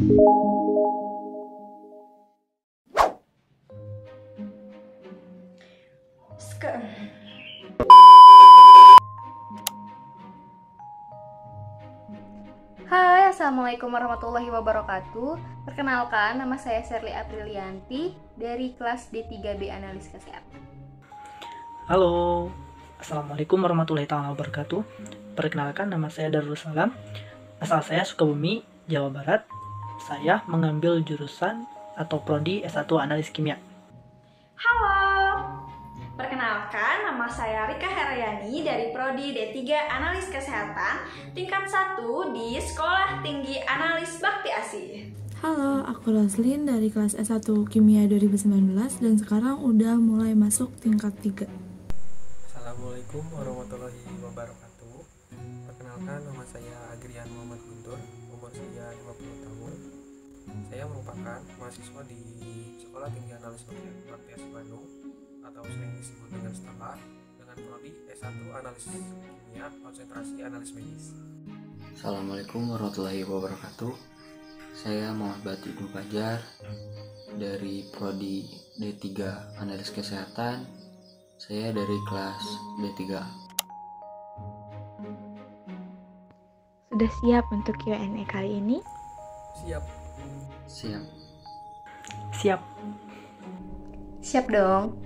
Hai, Assalamualaikum warahmatullahi wabarakatuh. Perkenalkan, nama saya Sherly Aprilianti dari kelas D3B Analis Kesehatan. Halo, Assalamualaikum warahmatullahi wabarakatuh. Perkenalkan, nama saya Darul Salam. Asal saya Sukabumi, Jawa Barat. Saya mengambil jurusan atau prodi S1 Analis Kimia. Halo, perkenalkan nama saya Rika Herayani dari Prodi D3 Analis Kesehatan tingkat 1 di Sekolah Tinggi Analis Bakti Asih. Halo, aku Roslin dari kelas S1 Kimia 2019 dan sekarang udah mulai masuk tingkat 3. Assalamualaikum warahmatullahi wabarakatuh. Perkenalkan, nama saya Agrian Muhammad Guntur, umur saya 50 tahun. Saya merupakan mahasiswa di Sekolah Tinggi Analis Bakti Asih Bandung atau sering disebut dengan STABA dengan prodi S1 Analis Kimia, konsentrasi analis medis. Assalamualaikum warahmatullahi wabarakatuh. Saya Muhammad Bati Ibnu Fajar dari prodi D3 Analis Kesehatan. Saya dari kelas D3. Sudah siap untuk Q&A kali ini? Siap. Siap. Siap dong.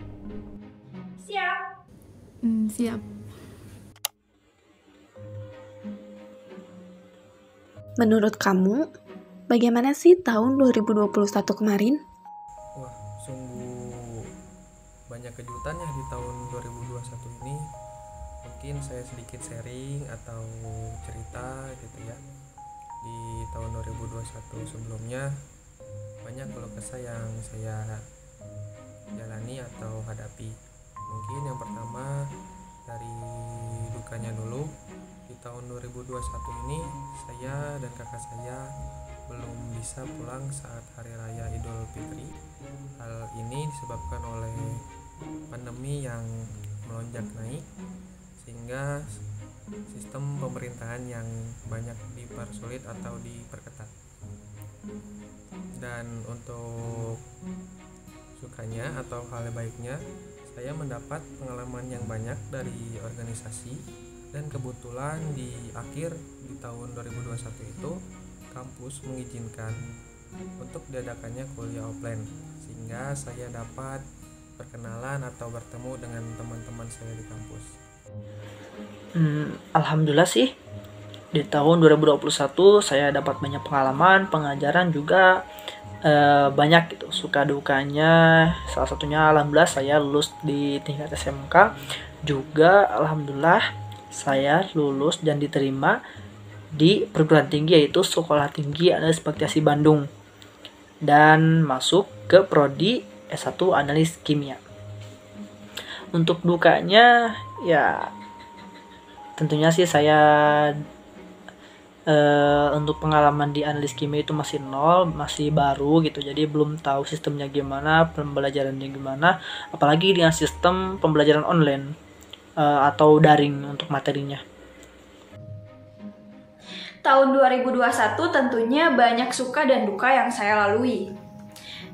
Siap. Siap. Menurut kamu, bagaimana sih tahun 2021 kemarin? Wah, sungguh banyak kejutannya di tahun 2021 ini. Mungkin saya sedikit sharing atau cerita gitu ya. Di tahun 2021 sebelumnya banyak keluh kesah yang saya jalani atau hadapi. Mungkin yang pertama dari dukanya dulu. Di tahun 2021 ini saya dan kakak saya belum bisa pulang saat hari raya Idul Fitri. Hal ini disebabkan oleh pandemi yang melonjak naik sehingga sistem pemerintahan yang banyak dipersulit atau diperketat. Dan untuk sukanya atau hal baiknya, saya mendapat pengalaman yang banyak dari organisasi, dan kebetulan di akhir di tahun 2021 itu kampus mengizinkan untuk diadakannya kuliah offline, sehingga saya dapat berkenalan atau bertemu dengan teman-teman saya di kampus. Alhamdulillah sih, di tahun 2021 saya dapat banyak pengalaman, pengajaran juga banyak gitu. Suka dukanya, salah satunya alhamdulillah saya lulus di tingkat SMK. Juga alhamdulillah saya lulus dan diterima di perguruan tinggi, yaitu Sekolah Tinggi Analis Bakti Asih Bandung, dan masuk ke prodi S1 Analis Kimia. Untuk dukanya ya tentunya sih saya untuk pengalaman di analis kimia itu masih nol, masih baru gitu, jadi belum tahu sistemnya gimana, pembelajarannya gimana, apalagi dengan sistem pembelajaran online atau daring untuk materinya. Tahun 2021 tentunya banyak suka dan duka yang saya lalui.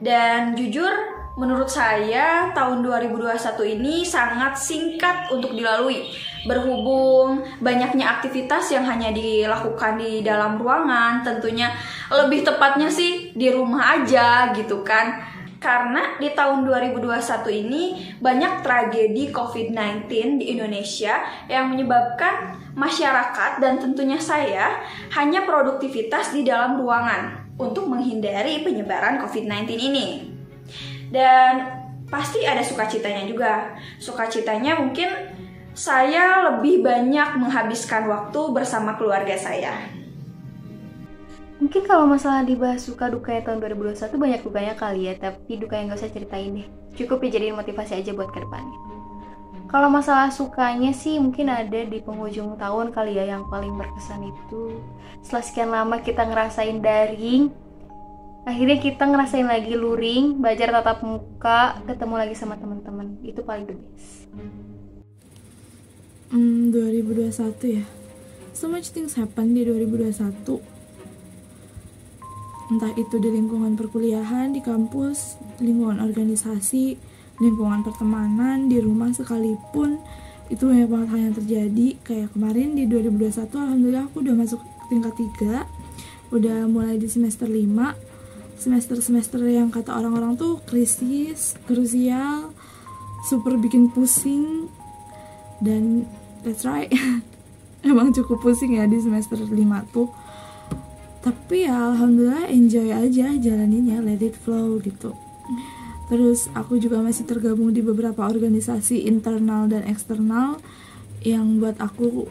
Dan jujur, menurut saya tahun 2021 ini sangat singkat untuk dilalui. Berhubung banyaknya aktivitas yang hanya dilakukan di dalam ruangan, tentunya lebih tepatnya sih di rumah aja gitu kan. Karena di tahun 2021 ini banyak tragedi COVID-19 di Indonesia yang menyebabkan masyarakat dan tentunya saya hanya produktivitas di dalam ruangan untuk menghindari penyebaran COVID-19 ini. Dan pasti ada sukacitanya juga. Sukacitanya mungkin saya lebih banyak menghabiskan waktu bersama keluarga saya. Mungkin kalau masalah dibahas suka dukanya tahun 2021 banyak dukanya kali ya, tapi dukanya nggak usah ceritain deh. Cukup dijadiin motivasi aja buat ke depannya. Kalau masalah sukanya sih mungkin ada di penghujung tahun kali ya, yang paling berkesan itu setelah sekian lama kita ngerasain daring, akhirnya kita ngerasain lagi luring, belajar tatap muka, ketemu lagi sama teman-teman. Itu paling the best. 2021 ya. So much things happen di 2021. entah itu di lingkungan perkuliahan, di kampus, lingkungan organisasi, lingkungan pertemanan, di rumah sekalipun. Itu banyak banget hal yang terjadi. Kayak kemarin di 2021 alhamdulillah aku udah masuk tingkat 3, udah mulai di semester 5. Semester-semester yang kata orang-orang tuh krisis, krusial, super bikin pusing. Dan that's right, emang cukup pusing ya di semester 5 tuh. Tapi ya alhamdulillah enjoy aja jalaninnya, let it flow gitu. Terus aku juga masih tergabung di beberapa organisasi internal dan eksternal yang buat aku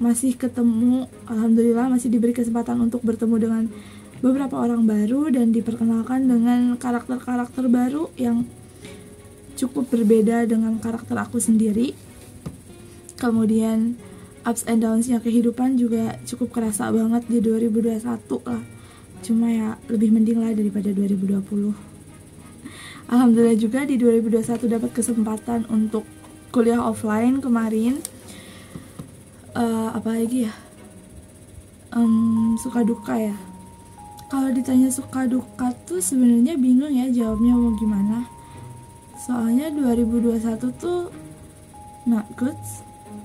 masih ketemu, alhamdulillah masih diberi kesempatan untuk bertemu dengan beberapa orang baru dan diperkenalkan dengan karakter-karakter baru yang cukup berbeda dengan karakter aku sendiri. Kemudian ups and downs-nya kehidupan juga cukup kerasa banget di 2021 lah. Cuma ya lebih mending lah daripada 2020. Alhamdulillah juga di 2021 dapat kesempatan untuk kuliah offline kemarin. Apa lagi ya? Suka duka ya. Kalau ditanya suka duka tuh sebenarnya bingung ya jawabnya mau gimana. Soalnya 2021 tuh not good,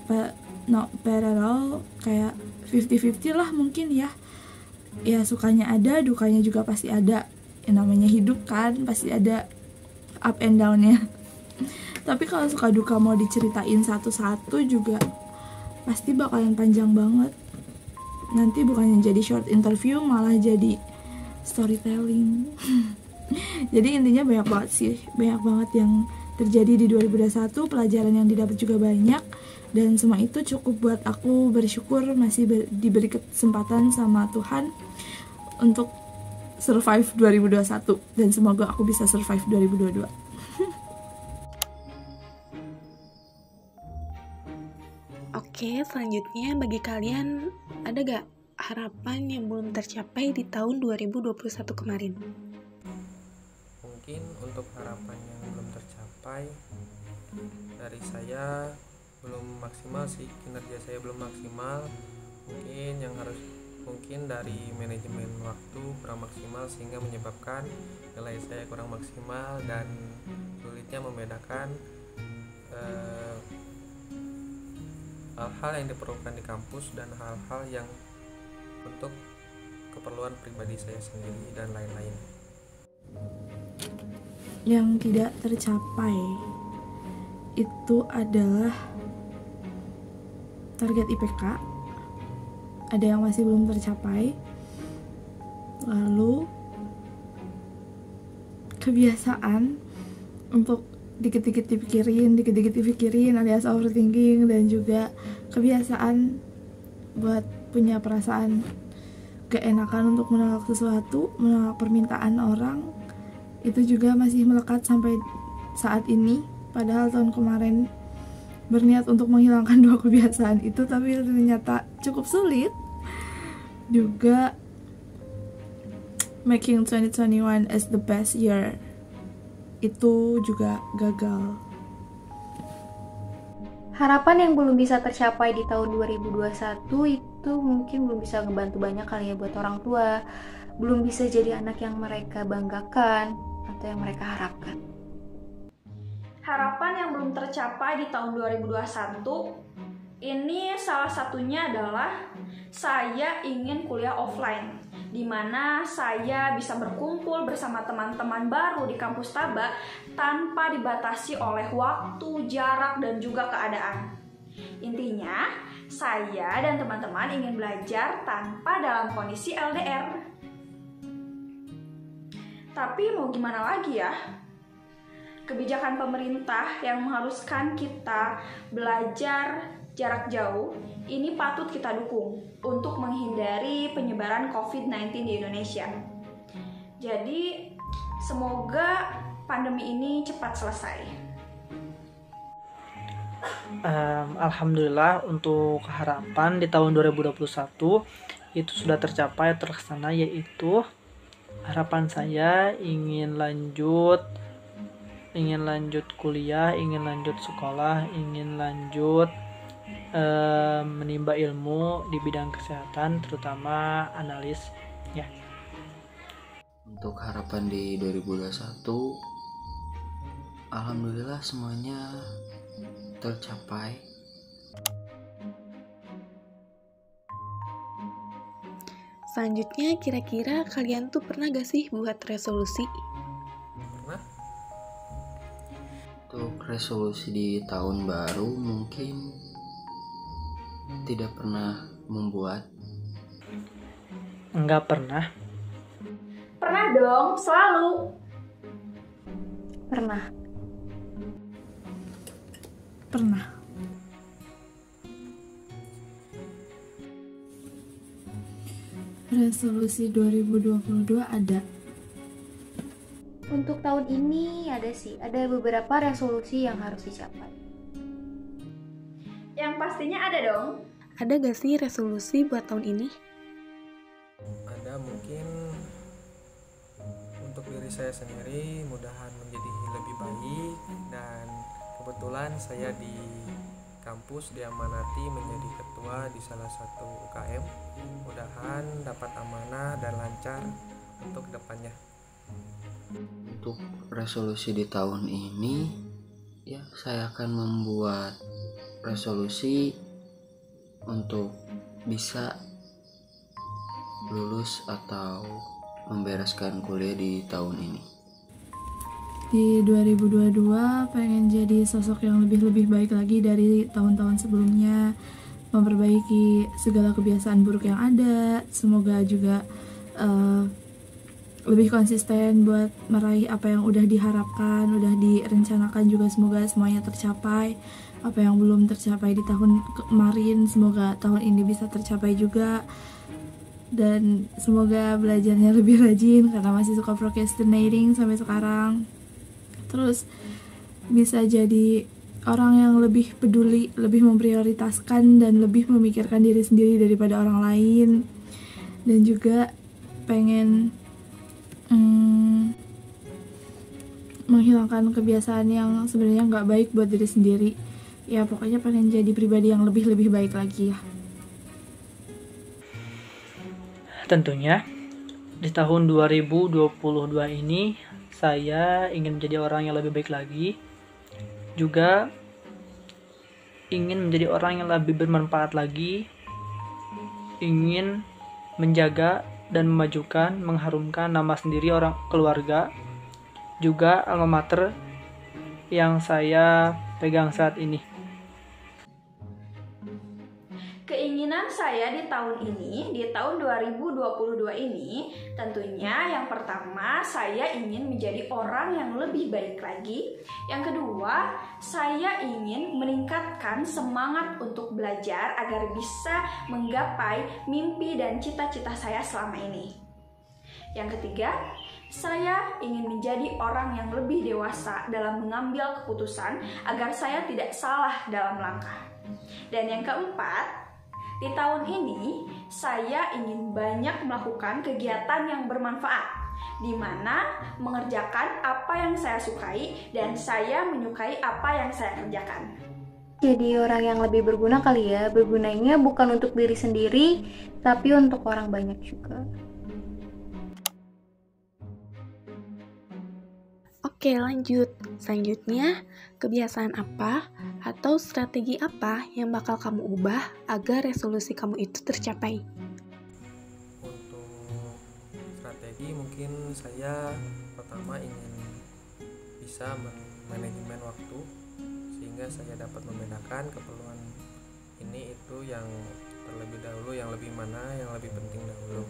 but not bad at all, kayak 50-50 lah mungkin ya. Ya sukanya ada, dukanya juga pasti ada. Yang namanya hidup kan, pasti ada up and down-nya. Tapi kalau suka duka mau diceritain satu-satu juga pasti bakalan panjang banget. Nanti bukannya jadi short interview, malah jadi storytelling. Jadi intinya banyak banget sih, banyak banget yang terjadi di 2021, pelajaran yang didapat juga banyak. Dan semua itu cukup buat aku bersyukur masih diberi kesempatan sama Tuhan untuk survive 2021. Dan semoga aku bisa survive 2022. Oke, selanjutnya bagi kalian ada gak harapan yang belum tercapai di tahun 2021 kemarin? Mungkin untuk harapan yang belum tercapai dari saya belum maksimal sih, kinerja saya belum maksimal. Mungkin dari manajemen waktu kurang maksimal sehingga menyebabkan nilai saya kurang maksimal dan sulitnya membedakan hal-hal yang diperlukan di kampus dan hal-hal yang untuk keperluan pribadi saya sendiri dan lain-lain. Yang tidak tercapai itu adalah target IPK. Ada yang masih belum tercapai. Lalu kebiasaan untuk dikit-dikit dipikirin alias overthinking, dan juga kebiasaan buat punya perasaan keenakan untuk menolak sesuatu, menolak permintaan orang. Itu juga masih melekat sampai saat ini. Padahal tahun kemarin berniat untuk menghilangkan 2 kebiasaan itu, tapi ternyata cukup sulit. Juga making 2021 as the best year itu juga gagal. Harapan yang belum bisa tercapai di tahun 2021 itu mungkin belum bisa ngebantu banyak kali ya buat orang tua. Belum bisa jadi anak yang mereka banggakan atau yang mereka harapkan. Harapan yang belum tercapai di tahun 2021 ini salah satunya adalah saya ingin kuliah offline, di mana saya bisa berkumpul bersama teman-teman baru di kampus Taba tanpa dibatasi oleh waktu, jarak, dan juga keadaan. Intinya, saya dan teman-teman ingin belajar tanpa dalam kondisi LDR. Tapi mau gimana lagi ya? Kebijakan pemerintah yang mengharuskan kita belajar jarak jauh ini patut kita dukung untuk menghindari penyebaran COVID-19 di Indonesia. Jadi semoga pandemi ini cepat selesai. Alhamdulillah untuk harapan di tahun 2021 itu sudah tercapai, terlaksana, yaitu harapan saya ingin lanjut kuliah, ingin lanjut sekolah, ingin lanjut menimba ilmu di bidang kesehatan, terutama analis ya. Untuk harapan di 2021, alhamdulillah semuanya tercapai. Selanjutnya, kira-kira kalian tuh pernah gak sih buat resolusi? Pernah? Untuk resolusi di tahun baru mungkin tidak pernah membuat. Enggak pernah. Pernah dong, selalu. Pernah. Pernah. Resolusi 2022 ada. Untuk tahun ini ada sih, ada beberapa resolusi yang harus dicapai. Yang pastinya ada dong. Ada gak sih resolusi buat tahun ini? Ada mungkin untuk diri saya sendiri, mudahan menjadi lebih baik, dan kebetulan saya di kampus diamanati menjadi ketua di salah satu UKM. Mudahan dapat amanah dan lancar untuk depannya. Untuk resolusi di tahun ini, ya saya akan membuat resolusi untuk bisa lulus atau membereskan kuliah di tahun ini. Di 2022 pengen jadi sosok yang lebih baik lagi dari tahun-tahun sebelumnya, memperbaiki segala kebiasaan buruk yang ada. Semoga juga lebih konsisten buat meraih apa yang udah diharapkan, udah direncanakan juga, semoga semuanya tercapai. Apa yang belum tercapai di tahun kemarin, semoga tahun ini bisa tercapai juga. Dan semoga belajarnya lebih rajin karena masih suka procrastinating sampai sekarang. Terus bisa jadi orang yang lebih peduli, lebih memprioritaskan dan lebih memikirkan diri sendiri daripada orang lain. Dan juga pengen menghilangkan kebiasaan yang sebenarnya nggak baik buat diri sendiri. Ya pokoknya pengen jadi pribadi yang lebih baik lagi ya. Tentunya di tahun 2022 ini saya ingin menjadi orang yang lebih baik lagi, juga ingin menjadi orang yang lebih bermanfaat lagi, ingin menjaga dan memajukan, mengharumkan nama sendiri, orang keluarga, juga alma mater yang saya pegang saat ini. Keinginan saya di tahun ini, di tahun 2022 ini, tentunya yang pertama saya ingin menjadi orang yang lebih baik lagi. Yang kedua, saya ingin meningkatkan semangat untuk belajar agar bisa menggapai mimpi dan cita-cita saya selama ini. Yang ketiga, saya ingin menjadi orang yang lebih dewasa dalam mengambil keputusan agar saya tidak salah dalam langkah. Dan yang keempat, di tahun ini, saya ingin banyak melakukan kegiatan yang bermanfaat, di mana mengerjakan apa yang saya sukai dan saya menyukai apa yang saya kerjakan. Jadi orang yang lebih berguna kali ya, bergunanya bukan untuk diri sendiri, tapi untuk orang banyak juga. Oke, lanjut. Selanjutnya, kebiasaan apa atau strategi apa yang bakal kamu ubah agar resolusi kamu itu tercapai? Untuk strategi mungkin saya pertama ingin bisa manajemen waktu, sehingga saya dapat membedakan keperluan ini itu yang terlebih dahulu, yang lebih mana yang lebih penting dahulu.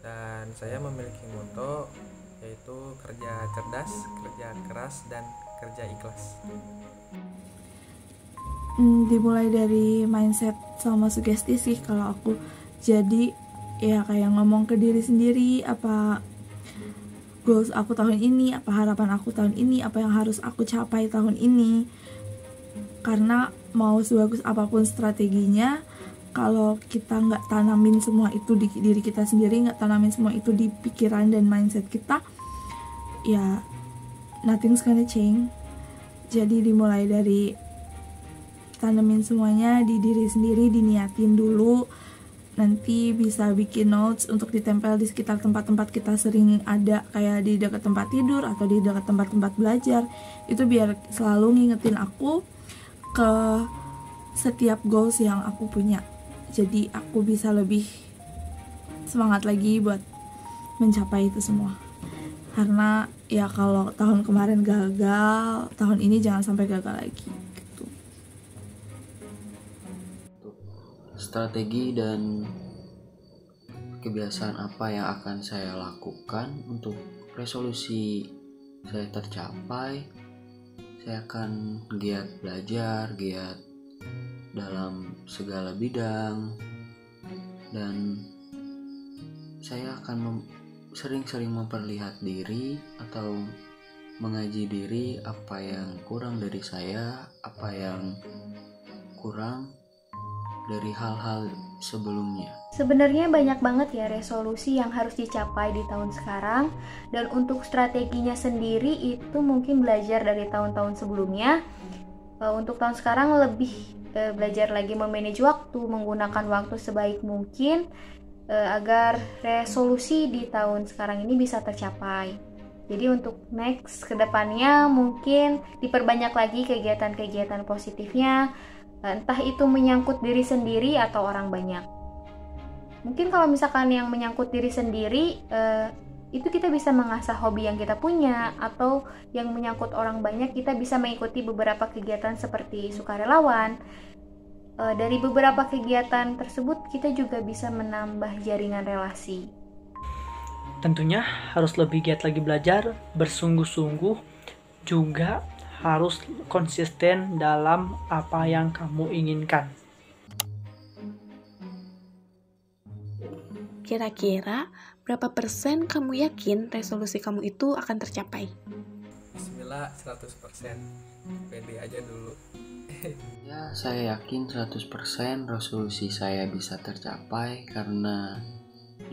Dan saya memiliki moto, yaitu kerja cerdas, kerja keras, dan kerja ikhlas. Dimulai dari mindset sama sugesti sih kalau aku. Jadi ya kayak ngomong ke diri sendiri, apa goals aku tahun ini, apa harapan aku tahun ini, apa yang harus aku capai tahun ini. Karena mau sebagus apapun strateginya, kalau kita nggak tanamin semua itu di diri kita sendiri, nggak tanamin semua itu di pikiran dan mindset kita, ya nothing's gonna change. Jadi dimulai dari tanamin semuanya di diri sendiri, diniatin dulu, nanti bisa bikin notes untuk ditempel di sekitar tempat-tempat kita sering ada, kayak di dekat tempat tidur atau di dekat tempat-tempat belajar. Itu biar selalu ngingetin aku ke setiap goals yang aku punya. Jadi aku bisa lebih semangat lagi buat mencapai itu semua. Karena ya kalau tahun kemarin gagal, tahun ini jangan sampai gagal lagi gitu. Strategi dan kebiasaan apa yang akan saya lakukan untuk resolusi saya tercapai? Saya akan giat belajar, giat dalam segala bidang, dan saya akan sering-sering memperlihat diri atau mengaji diri apa yang kurang dari saya, apa yang kurang dari hal-hal sebelumnya. Sebenarnya banyak banget ya resolusi yang harus dicapai di tahun sekarang, dan untuk strateginya sendiri itu mungkin belajar dari tahun-tahun sebelumnya. Untuk tahun sekarang lebih belajar lagi memanage waktu, menggunakan waktu sebaik mungkin agar resolusi di tahun sekarang ini bisa tercapai. Jadi untuk next kedepannya mungkin diperbanyak lagi kegiatan-kegiatan positifnya, entah itu menyangkut diri sendiri atau orang banyak. Mungkin kalau misalkan yang menyangkut diri sendiri, itu kita bisa mengasah hobi yang kita punya, atau yang menyangkut orang banyak kita bisa mengikuti beberapa kegiatan seperti sukarelawan. Dari beberapa kegiatan tersebut kita juga bisa menambah jaringan relasi. Tentunya harus lebih giat lagi belajar, bersungguh-sungguh, juga harus konsisten dalam apa yang kamu inginkan. Kira-kira berapa persen kamu yakin resolusi kamu itu akan tercapai? Bismillah 100%. Pede aja dulu. Ya, saya yakin 100% resolusi saya bisa tercapai karena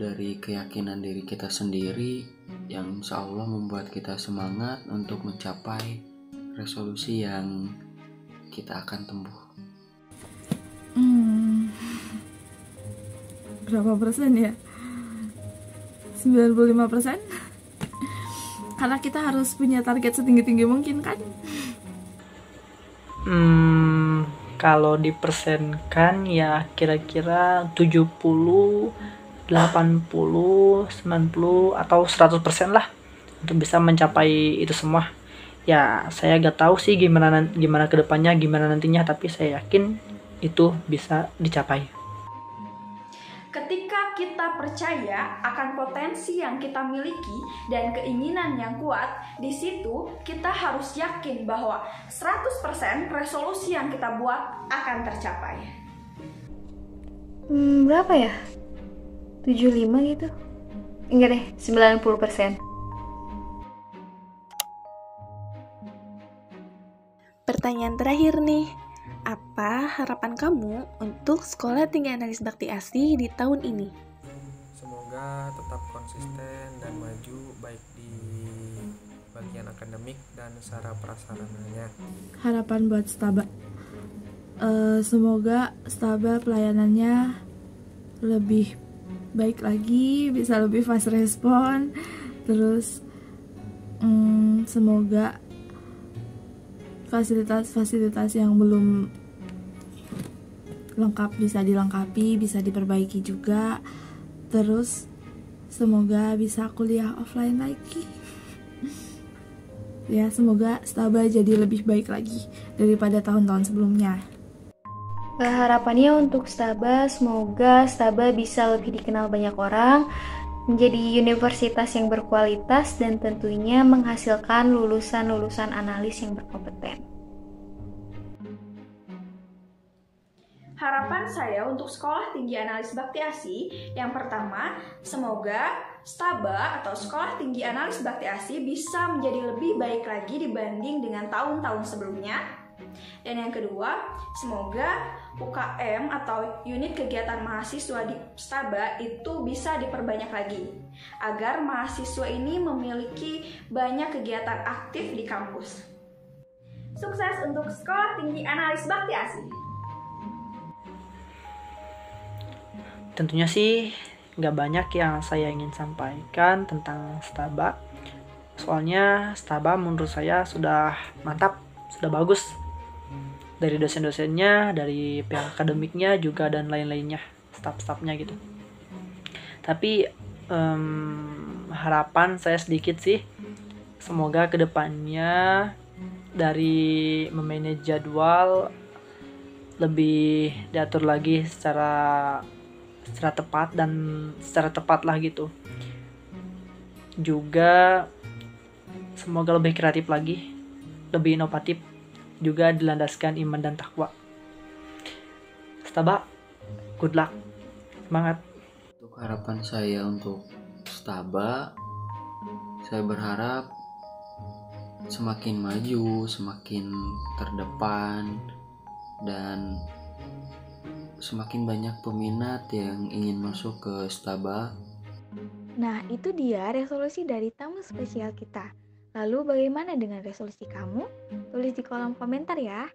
dari keyakinan diri kita sendiri yang insya Allah membuat kita semangat untuk mencapai resolusi yang kita akan tempuh. Berapa persen ya? 95%? Karena kita harus punya target setinggi-tinggi mungkin kan? Kalau dipersenkan ya kira-kira 70, 80, 90 atau 100% lah untuk bisa mencapai itu semua. Ya saya gak tahu sih gimana kedepannya, gimana nantinya, tapi saya yakin itu bisa dicapai. Ketika kita percaya akan potensi yang kita miliki dan keinginan yang kuat, di situ kita harus yakin bahwa 100% resolusi yang kita buat akan tercapai. Berapa ya? 75 gitu? Enggak deh, 90%. Pertanyaan terakhir nih, apa harapan kamu untuk Sekolah Tinggi Analis Bakti ASI di tahun ini? Semoga tetap konsisten dan maju baik di bagian akademik dan sarana prasarananya. Harapan buat Staba, semoga Staba pelayanannya lebih baik lagi, bisa lebih fast respon. Terus semoga fasilitas-fasilitas yang belum lengkap bisa dilengkapi, bisa diperbaiki juga. Terus semoga bisa kuliah offline lagi. Ya, semoga Staba jadi lebih baik lagi daripada tahun-tahun sebelumnya. Harapannya untuk Staba, semoga Staba bisa lebih dikenal banyak orang, menjadi universitas yang berkualitas, dan tentunya menghasilkan lulusan-lulusan analis yang berkompeten. Harapan saya untuk Sekolah Tinggi Analis Bakti ASI, yang pertama, semoga Staba atau Sekolah Tinggi Analis Bakti ASI bisa menjadi lebih baik lagi dibanding dengan tahun-tahun sebelumnya. Dan yang kedua, semoga UKM atau unit kegiatan mahasiswa di Staba itu bisa diperbanyak lagi, agar mahasiswa ini memiliki banyak kegiatan aktif di kampus. Sukses untuk Sekolah Tinggi Analis Bakti ASI. Tentunya sih nggak banyak yang saya ingin sampaikan tentang Staba. Soalnya Staba menurut saya sudah mantap, sudah bagus. Dari dosen-dosennya, dari pihak akademiknya juga dan lain-lainnya, staf-stafnya gitu. Tapi harapan saya sedikit sih, semoga kedepannya dari memanage jadwal lebih diatur lagi secara tepat dan secara tepat lah gitu. Juga semoga lebih kreatif lagi, lebih inovatif, juga dilandaskan iman dan takwa. Staba, good luck, semangat. Untuk harapan saya untuk Staba, saya berharap semakin maju, semakin terdepan, dan semakin banyak peminat yang ingin masuk ke Staba. Nah, itu dia resolusi dari tamu spesial kita. Lalu bagaimana dengan resolusi kamu? Tulis di kolom komentar ya.